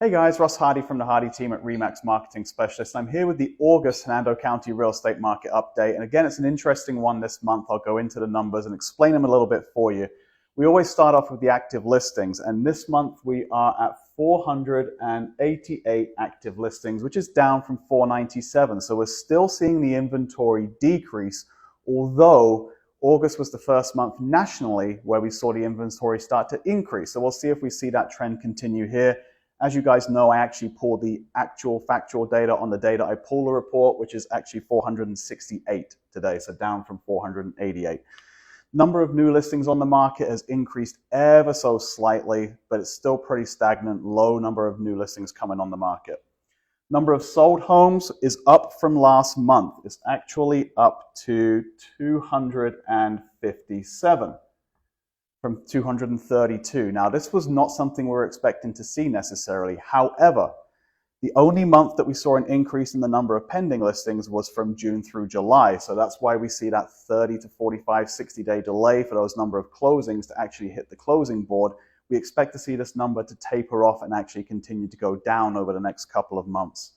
Hey guys, Russ Hardy from the Hardy team at Remax Marketing Specialist. I'm here with the August Hernando County real estate market update. And again, it's an interesting one this month. I'll go into the numbers and explain them a little bit for you. We always start off with the active listings, and this month we are at 488 active listings, which is down from 497. So we're still seeing the inventory decrease, although August was the first month nationally where we saw the inventory start to increase. So we'll see if we see that trend continue here. As you guys know, I actually pulled the actual factual data on the day that I pull the report, which is actually 468 today, so down from 488. Number of new listings on the market has increased ever so slightly, but it's still pretty stagnant. Low number of new listings coming on the market. Number of sold homes is up from last month. It's actually up to 257. From 232. Now, this was not something we were expecting to see necessarily. However, the only month that we saw an increase in the number of pending listings was from June through July. So that's why we see that 30 to 45, 60-day delay for those number of closings to actually hit the closing board. We expect to see this number to taper off and actually continue to go down over the next couple of months.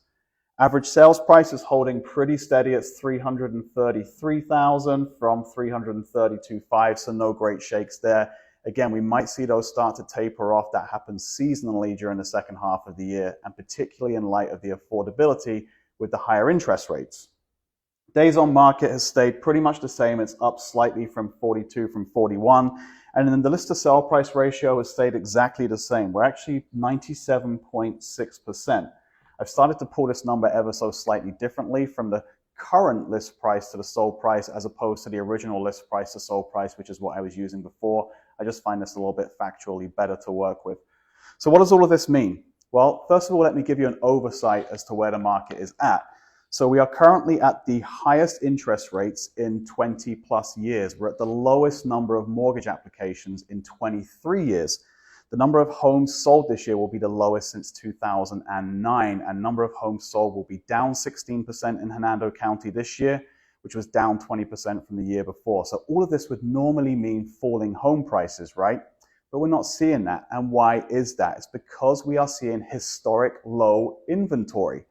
Average sales price is holding pretty steady at $333,000 from $332,500, so no great shakes there. Again, we might see those start to taper off. That happens seasonally during the second half of the year, and particularly in light of the affordability with the higher interest rates. Days on market has stayed pretty much the same. It's up slightly from 42 from 41. And then the list to sell price ratio has stayed exactly the same. We're actually 97.6%. I've started to pull this number ever so slightly differently from the current list price to the sold price as opposed to the original list price to sold price, which is what I was using before. I just find this a little bit factually better to work with. So what does all of this mean? Well, first of all, let me give you an oversight as to where the market is at. So we are currently at the highest interest rates in 20 plus years. We're at the lowest number of mortgage applications in 23 years. The number of homes sold this year will be the lowest since 2009, and number of homes sold will be down 16% in Hernando County this year, which was down 20% from the year before. So all of this would normally mean falling home prices, right? But we're not seeing that. And why is that? It's because we are seeing historic low inventory.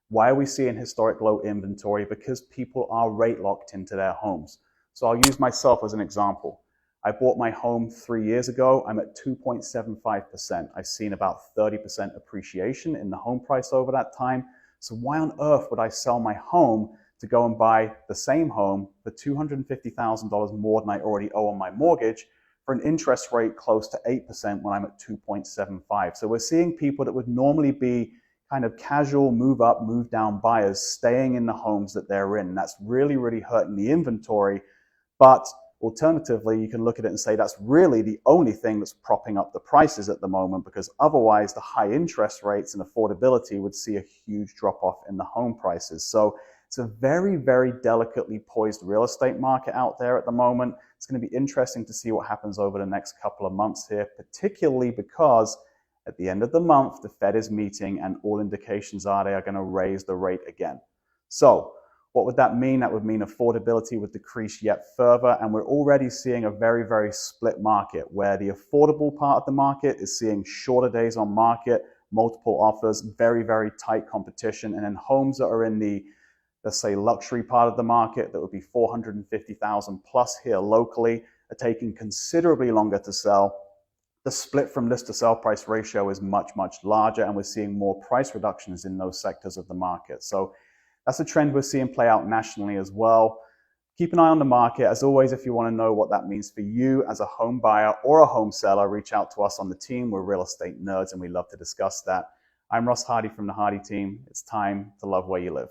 Why are we seeing historic low inventory? Because people are rate locked into their homes. So I'll use myself as an example. I bought my home 3 years ago. I'm at 2.75%. I've seen about 30% appreciation in the home price over that time. So why on earth would I sell my home to go and buy the same home for $250,000 more than I already owe on my mortgage for an interest rate close to 8% when I'm at 2.75? So we're seeing people that would normally be kind of casual move up, move down buyers staying in the homes that they're in. And that's really, really hurting the inventory. But alternatively, you can look at it and say that's really the only thing that's propping up the prices at the moment, because otherwise the high interest rates and affordability would see a huge drop off in the home prices. So it's a very, very delicately poised real estate market out there at the moment. It's going to be interesting to see what happens over the next couple of months here, particularly because at the end of the month, the Fed is meeting and all indications are they are going to raise the rate again. So what would that mean? That would mean affordability would decrease yet further, and we're already seeing a very, very split market where the affordable part of the market is seeing shorter days on market, multiple offers, very, very tight competition, and then homes that are in the, let's say, luxury part of the market that would be $450,000 plus here locally are taking considerably longer to sell. The split from list to sell price ratio is much, much larger, and we're seeing more price reductions in those sectors of the market. So that's a trend we're seeing play out nationally as well. Keep an eye on the market. As always, if you want to know what that means for you as a home buyer or a home seller, reach out to us on the team. We're real estate nerds and we love to discuss that. I'm Russ Hardy from the Hardy team. It's time to love where you live.